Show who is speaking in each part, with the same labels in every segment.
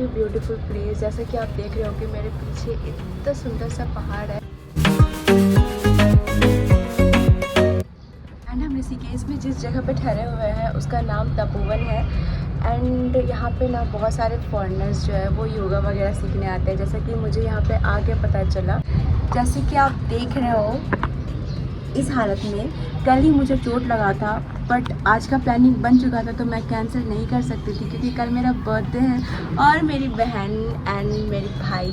Speaker 1: Beautiful place. जैसा कि आप देख रहे हो कि मेरे पीछे इतना सुंदर सा पहाड़ है। एंड हम ऋषिकेश में जिस जगह पे ठहरे हुए हैं उसका नाम तपोवन है। एंड यहाँ पे ना बहुत सारे फॉरेनर्स जो है वो योगा वगैरह सीखने आते हैं, जैसा कि मुझे यहाँ पे आके पता चला। जैसे कि आप देख रहे हो इस हालत में, कल ही मुझे चोट लगा था, बट आज का प्लानिंग बन चुका था तो मैं कैंसिल नहीं कर सकती थी, क्योंकि कल मेरा बर्थडे है और मेरी बहन एंड मेरे भाई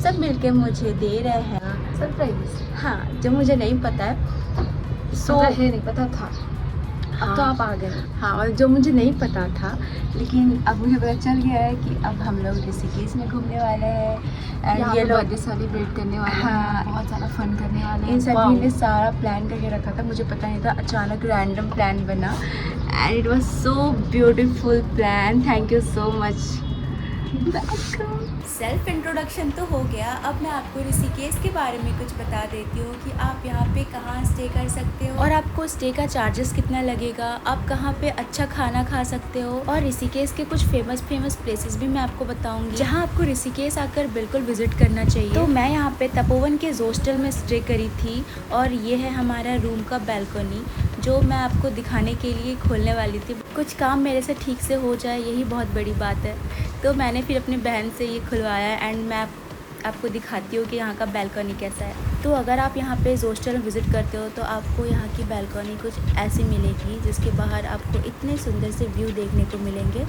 Speaker 1: सब मिलके मुझे दे रहे हैं सरप्राइज। हाँ, जो मुझे नहीं पता है सो
Speaker 2: है नहीं पता था। अब तो आप आ गए।
Speaker 1: हाँ, और जो मुझे नहीं पता था, लेकिन अब मुझे पता चल गया है कि अब हम लोग ऋषिकेश में घूमने वाले हैं एंड ये लोग
Speaker 2: बर्थडे सेलिब्रेट करने वाले हैं।
Speaker 1: हाँ,
Speaker 2: बहुत सारा फन करने वाले हैं।
Speaker 1: इन सभी ने सारा प्लान करके रखा था, मुझे पता नहीं था, अचानक रैंडम प्लान बना and it was so beautiful plan. Thank you so much.
Speaker 3: Self introduction तो हो गया। अब मैं आपको ऋषिकेश के बारे में कुछ बता देती हूँ कि आप यहाँ पे कहाँ स्टे कर सकते हो और आपको स्टे का चार्जेस कितना लगेगा, आप कहाँ पे अच्छा खाना खा सकते हो, और ऋषिकेश के कुछ फेमस प्लेसेस भी मैं आपको बताऊंगी जहाँ आपको ऋषिकेश आकर बिल्कुल विजिट करना चाहिए। तो मैं यहाँ पे तपोवन के हॉस्टल में स्टे करी थी और ये है हमारा रूम का बैल्कनी जो मैं आपको दिखाने के लिए खोलने वाली थी। कुछ काम मेरे से ठीक से हो जाए, यही बहुत बड़ी बात है। तो मैंने फिर अपनी बहन से ये खुलवाया एंड मैं आपको दिखाती हूँ कि यहाँ का बैल्कनी कैसा है। तो अगर आप यहाँ पे हॉस्टल में विज़िट करते हो तो आपको यहाँ की बैल्कनी कुछ ऐसी मिलेगी जिसके बाहर आपको इतने सुंदर से व्यू देखने को मिलेंगे।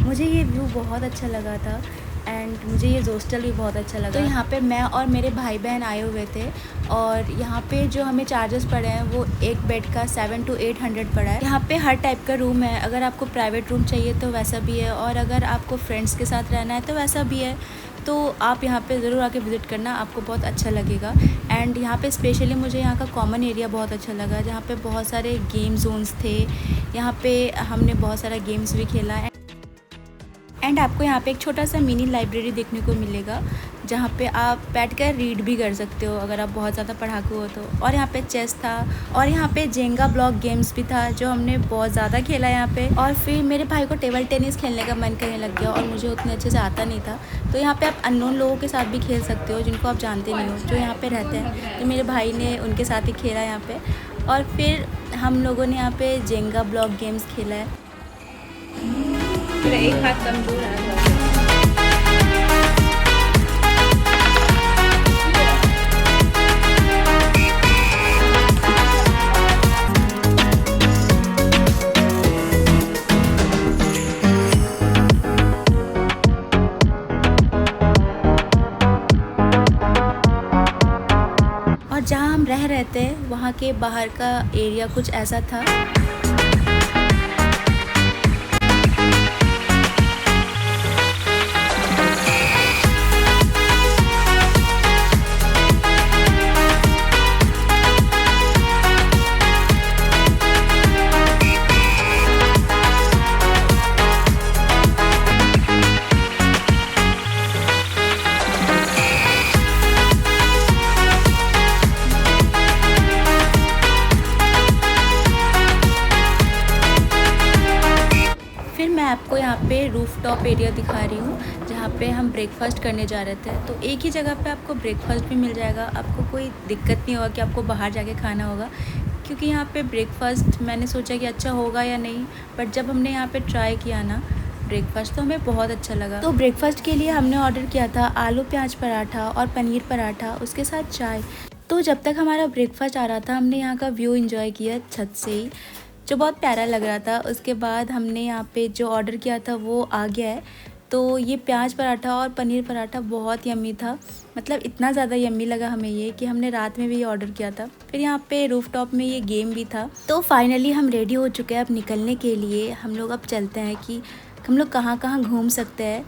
Speaker 3: मुझे ये व्यू बहुत अच्छा लगा था एंड मुझे ये हॉस्टल भी बहुत अच्छा लगा। तो यहाँ पे मैं और मेरे भाई बहन आए हुए थे और यहाँ पे जो हमें चार्जेस पड़े हैं वो एक बेड का 700 to 800 पड़ा है। यहाँ पे हर टाइप का रूम है, अगर आपको प्राइवेट रूम चाहिए तो वैसा भी है और अगर आपको फ्रेंड्स के साथ रहना है तो वैसा भी है। तो आप यहाँ पे ज़रूर आके विज़िट करना, आपको बहुत अच्छा लगेगा। एंड यहाँ पे स्पेशली मुझे यहाँ का कॉमन एरिया बहुत अच्छा लगा जहाँ पे बहुत सारे गेम जोन्स थे। यहाँ पे हमने बहुत सारा गेम्स भी खेला एंड आपको यहाँ पे एक छोटा सा मिनी लाइब्रेरी देखने को मिलेगा जहाँ पे आप बैठकर रीड भी कर सकते हो अगर आप बहुत ज़्यादा पढ़ाकू हो तो। और यहाँ पे चेस था और यहाँ पे जेंगा ब्लॉक गेम्स भी था जो हमने बहुत ज़्यादा खेला यहाँ पे। और फिर मेरे भाई को टेबल टेनिस खेलने का मन करने लग गया और मुझे उतने अच्छे से आता नहीं था। तो यहाँ पे आप अननोन लोगों के साथ भी खेल सकते हो जिनको आप जानते नहीं हो, जो यहाँ पर रहते हैं। तो मेरे भाई ने उनके साथ ही खेला यहाँ पर और फिर हम लोगों ने यहाँ पे जेंगा ब्लॉक गेम्स खेला है।
Speaker 2: एक हाथ कमजोर है।
Speaker 3: और जहाँ हम रह रहे थे वहाँ के बाहर का एरिया कुछ ऐसा था। आपको यहाँ पे रूफ टॉप एरिया दिखा रही हूँ जहाँ पे हम ब्रेकफास्ट करने जा रहे थे। तो एक ही जगह पे आपको ब्रेकफास्ट भी मिल जाएगा, आपको कोई दिक्कत नहीं होगा कि आपको बाहर जाके खाना होगा, क्योंकि यहाँ पे ब्रेकफास्ट मैंने सोचा कि अच्छा होगा या नहीं, बट जब हमने यहाँ पे ट्राई किया ना ब्रेकफास्ट तो हमें बहुत अच्छा लगा। तो ब्रेकफास्ट के लिए हमने ऑर्डर किया था आलू प्याज पराठा और पनीर पराठा, उसके साथ चाय। तो जब तक हमारा ब्रेकफास्ट आ रहा था हमने यहाँ का व्यू इन्जॉय किया छत से ही, जो बहुत प्यारा लग रहा था। उसके बाद हमने यहाँ पे जो ऑर्डर किया था वो आ गया है। तो ये प्याज पराठा और पनीर पराठा बहुत यम्मी था, मतलब इतना ज़्यादा यम्मी लगा हमें ये कि हमने रात में भी ये ऑर्डर किया था। फिर यहाँ पे रूफ टॉप में ये गेम भी था। तो फाइनली हम रेडी हो चुके हैं अब निकलने के लिए। हम लोग अब चलते हैं कि हम लोग कहाँ कहाँ घूम सकते हैं।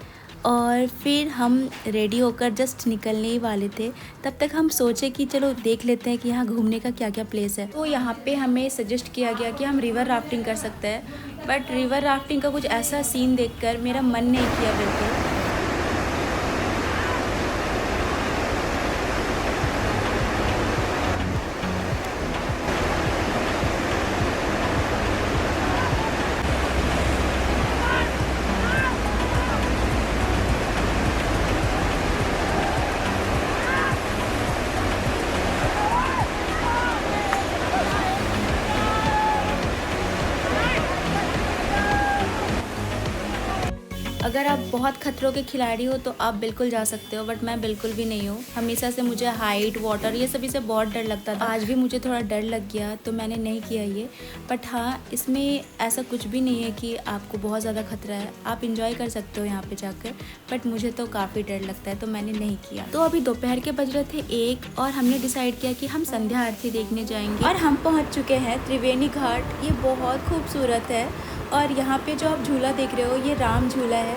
Speaker 3: और फिर हम रेडी होकर जस्ट निकलने ही वाले थे, तब तक हम सोचे कि चलो देख लेते हैं कि यहाँ घूमने का क्या क्या प्लेस है। तो यहाँ पे हमें सजेस्ट किया गया कि हम रिवर राफ्टिंग कर सकते हैं, बट रिवर राफ्टिंग का कुछ ऐसा सीन देखकर मेरा मन नहीं किया बिल्कुल। अगर आप बहुत खतरों के खिलाड़ी हो तो आप बिल्कुल जा सकते हो, बट मैं बिल्कुल भी नहीं हूँ। हमेशा से मुझे हाइट, वाटर ये सभी से बहुत डर लगता था। आज भी मुझे थोड़ा डर लग गया तो मैंने नहीं किया ये। बट हाँ, इसमें ऐसा कुछ भी नहीं है कि आपको बहुत ज़्यादा खतरा है, आप इंजॉय कर सकते हो यहाँ पे जाकर। बट मुझे तो काफ़ी डर लगता है तो मैंने नहीं किया। तो अभी दोपहर के बज रहे थे 1 और हमने डिसाइड किया कि हम संध्या आरती देखने जाएंगे। और हम पहुँच चुके हैं त्रिवेणी घाट। ये बहुत खूबसूरत है और यहाँ पे जो आप झूला देख रहे हो ये राम झूला है।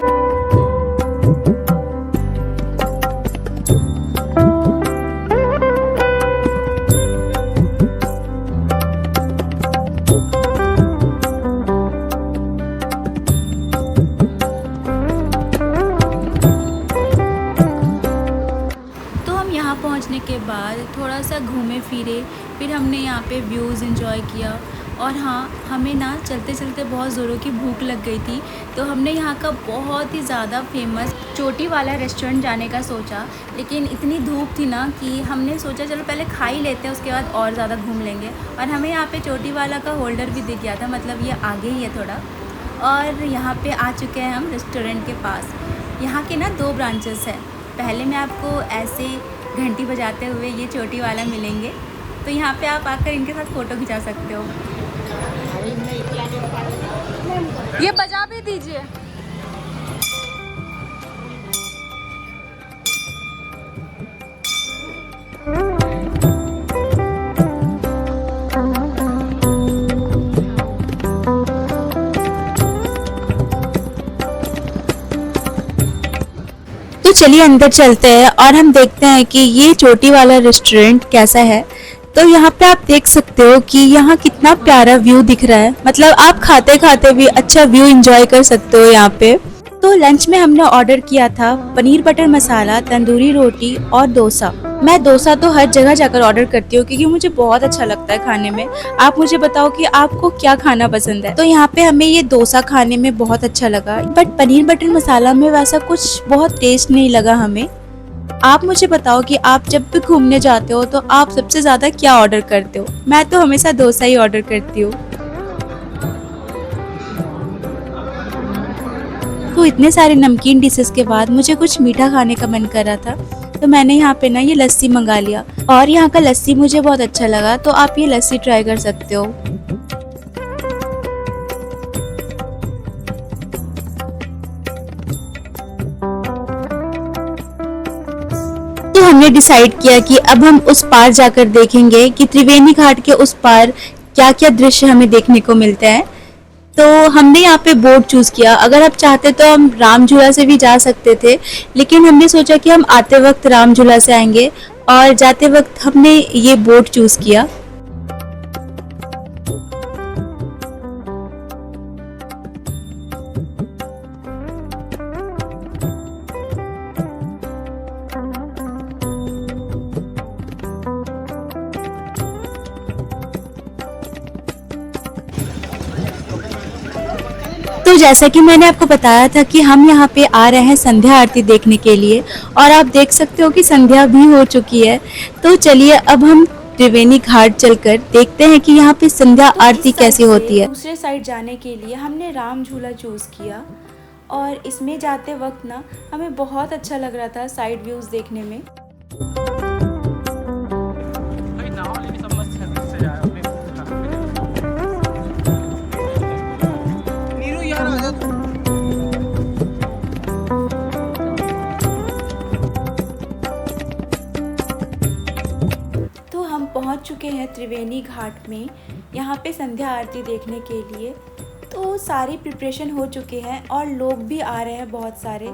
Speaker 3: तो हम यहाँ पहुँचने के बाद थोड़ा सा घूमे फिरे, फिर हमने यहाँ पे व्यूज़ एंजॉय किया। और हाँ, हमें ना चलते चलते बहुत ज़ोरों की भूख लग गई थी तो हमने यहाँ का बहुत ही ज़्यादा फेमस चोटी वाला रेस्टोरेंट जाने का सोचा। लेकिन इतनी धूप थी ना कि हमने सोचा चलो पहले खा ही लेते हैं, उसके बाद और ज़्यादा घूम लेंगे। और हमें यहाँ पे चोटी वाला का होल्डर भी दिख गया था, मतलब ये आगे ही है थोड़ा। और यहाँ पे आ चुके हैं हम रेस्टोरेंट के पास। यहाँ के ना 2 ब्रांचेस हैं। पहले में आपको ऐसे घंटी बजाते हुए ये चोटी वाला मिलेंगे, तो यहाँ पे आप आकर इनके साथ फ़ोटो खिंचा सकते हो।
Speaker 2: ये बजा भी दीजिए।
Speaker 3: तो चलिए अंदर चलते हैं और हम देखते हैं कि ये चोटी वाला रेस्टोरेंट कैसा है। तो यहाँ पे आप देख सकते हो कि यहाँ कितना प्यारा व्यू दिख रहा है, मतलब आप खाते खाते भी अच्छा व्यू एंजॉय कर सकते हो यहाँ पे। तो लंच में हमने ऑर्डर किया था पनीर बटर मसाला, तंदूरी रोटी और डोसा। मैं डोसा तो हर जगह जाकर ऑर्डर करती हूँ क्योंकि मुझे बहुत अच्छा लगता है खाने में। आप मुझे बताओ कि आपको क्या खाना पसंद है। तो यहाँ पे हमें ये डोसा खाने में बहुत अच्छा लगा, बट पनीर बटर मसाला में वैसा कुछ बहुत टेस्ट नहीं लगा हमें। आप मुझे बताओ कि आप जब भी घूमने जाते हो तो आप सबसे ज्यादा क्या ऑर्डर करते हो। मैं तो हमेशा डोसा ही ऑर्डर करती हूँ। तो इतने सारे नमकीन डिशेस के बाद मुझे कुछ मीठा खाने का मन कर रहा था, तो मैंने यहाँ पे ना ये लस्सी मंगा लिया और यहाँ का लस्सी मुझे बहुत अच्छा लगा, तो आप ये लस्सी ट्राई कर सकते हो। तो हमने डिसाइड किया कि अब हम उस पार जाकर देखेंगे कि त्रिवेणी घाट के उस पार क्या क्या दृश्य हमें देखने को मिलते हैं। तो हमने यहाँ पे बोट चूज किया। अगर आप चाहते तो हम राम झूला से भी जा सकते थे, लेकिन हमने सोचा कि हम आते वक्त राम झूला से आएंगे और जाते वक्त हमने ये बोट चूज किया। तो जैसा कि मैंने आपको बताया था कि हम यहाँ पे आ रहे हैं संध्या आरती देखने के लिए, और आप देख सकते हो कि संध्या भी हो चुकी है। तो चलिए अब हम त्रिवेणी घाट चलकर देखते हैं कि यहाँ पे संध्या आरती कैसी होती है। दूसरे साइड जाने के लिए हमने राम झूला चूज किया और इसमें जाते वक्त ना हमें बहुत अच्छा लग रहा था साइड व्यूज देखने में। तो हम पहुंच चुके हैं त्रिवेणी घाट में, यहाँ पे संध्या आरती देखने के लिए। तो सारी प्रिपरेशन हो चुके हैं और लोग भी आ रहे हैं बहुत सारे।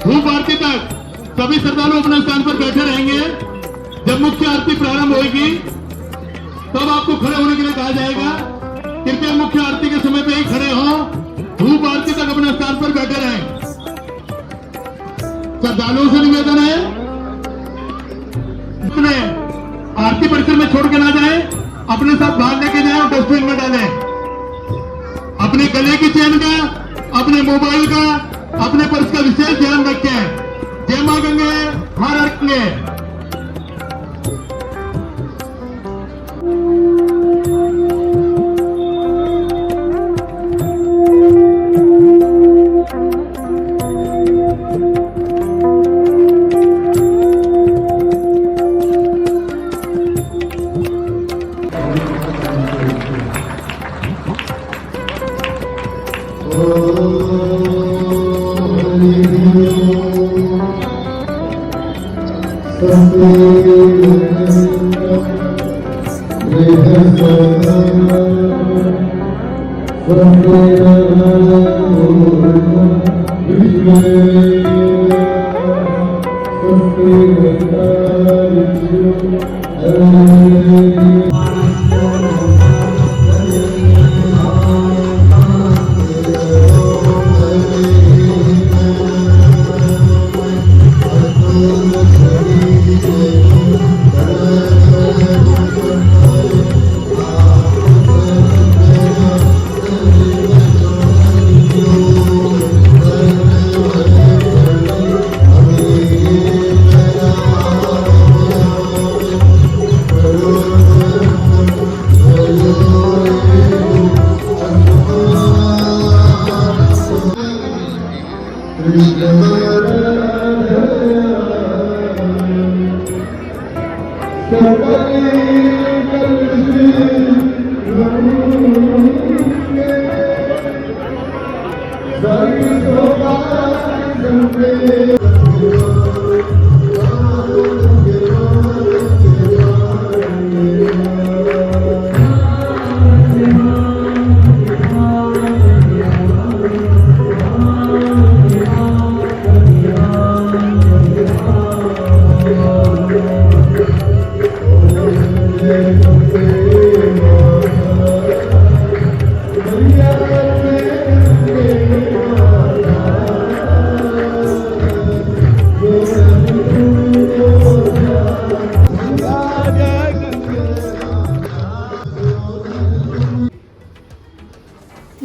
Speaker 4: धूप आरती तक सभी श्रद्धालु अपने स्थान पर बैठे रहेंगे। जब मुख्य आरती प्रारंभ होगी तब आपको खड़े होने के लिए कहा जाएगा। कृपया मुख्य आरती के समय पे ही खड़े हो। धूप आरती तक अपने स्थान पर बैठे रहें। श्रद्धालुओं से निवेदन है अपने आरती परिसर में छोड़ के ना जाए, अपने साथ बाहर लेके जाए और डस्टबिन में डालें। अपने गले की चेन का, अपने मोबाइल का, अपने पर्स का विशेष ध्यान रखें। जय मां गंगे, हर हर गंगे।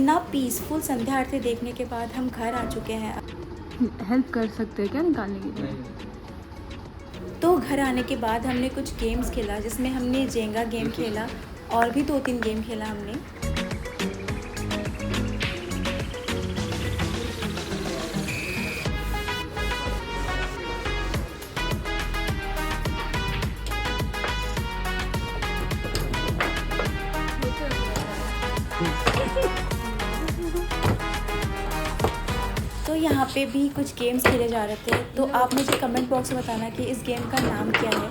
Speaker 3: ना पीसफुल संध्या आरती देखने के बाद हम घर आ चुके हैं।
Speaker 2: हेल्प कर सकते हैं क्या निकालने के लिए?
Speaker 3: तो घर आने के बाद हमने कुछ गेम्स खेला, जिसमें हमने जेंगा गेम खेला और भी 2-3 गेम खेला हमने। तो यहाँ पे भी कुछ गेम्स खेले जा रहे थे, तो आप मुझे कमेंट बॉक्स में बताना कि इस गेम का नाम क्या है।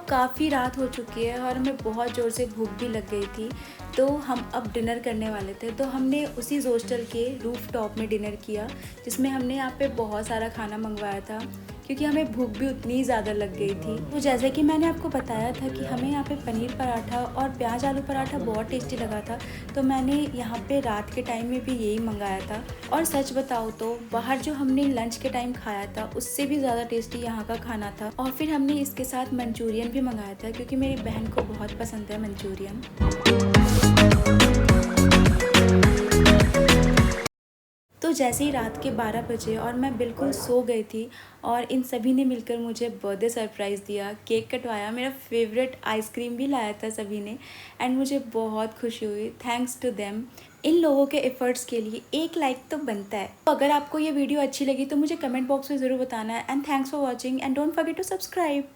Speaker 3: काफ़ी रात हो चुकी है और हमें बहुत ज़ोर से भूख भी लग गई थी, तो हम अब डिनर करने वाले थे। तो हमने उसी हॉस्टल के रूफ टॉप में डिनर किया, जिसमें हमने यहाँ पे बहुत सारा खाना मंगवाया था, क्योंकि हमें भूख भी उतनी ही ज़्यादा लग गई थी। तो जैसे कि मैंने आपको बताया था कि हमें यहाँ पे पनीर पराठा और प्याज आलू पराठा बहुत टेस्टी लगा था, तो मैंने यहाँ पे रात के टाइम में भी यही मंगाया था। और सच बताओ तो बाहर जो हमने लंच के टाइम खाया था उससे भी ज़्यादा टेस्टी यहाँ का खाना था। और फिर हमने इसके साथ मंचूरियन भी मंगाया था, क्योंकि मेरी बहन को बहुत पसंद है मंचूरियन। तो जैसे ही रात के 12 बजे और मैं बिल्कुल सो गई थी, और इन सभी ने मिलकर मुझे बर्थडे सरप्राइज़ दिया, केक कटवाया, मेरा फेवरेट आइसक्रीम भी लाया था सभी ने, एंड मुझे बहुत खुशी हुई। Thanks to them. इन लोगों के एफर्ट्स के लिए एक लाइक तो बनता है। तो अगर आपको ये वीडियो अच्छी लगी तो मुझे कमेंट बॉक्स में ज़रूर बताना है। And thanks for watching and don't forget to subscribe.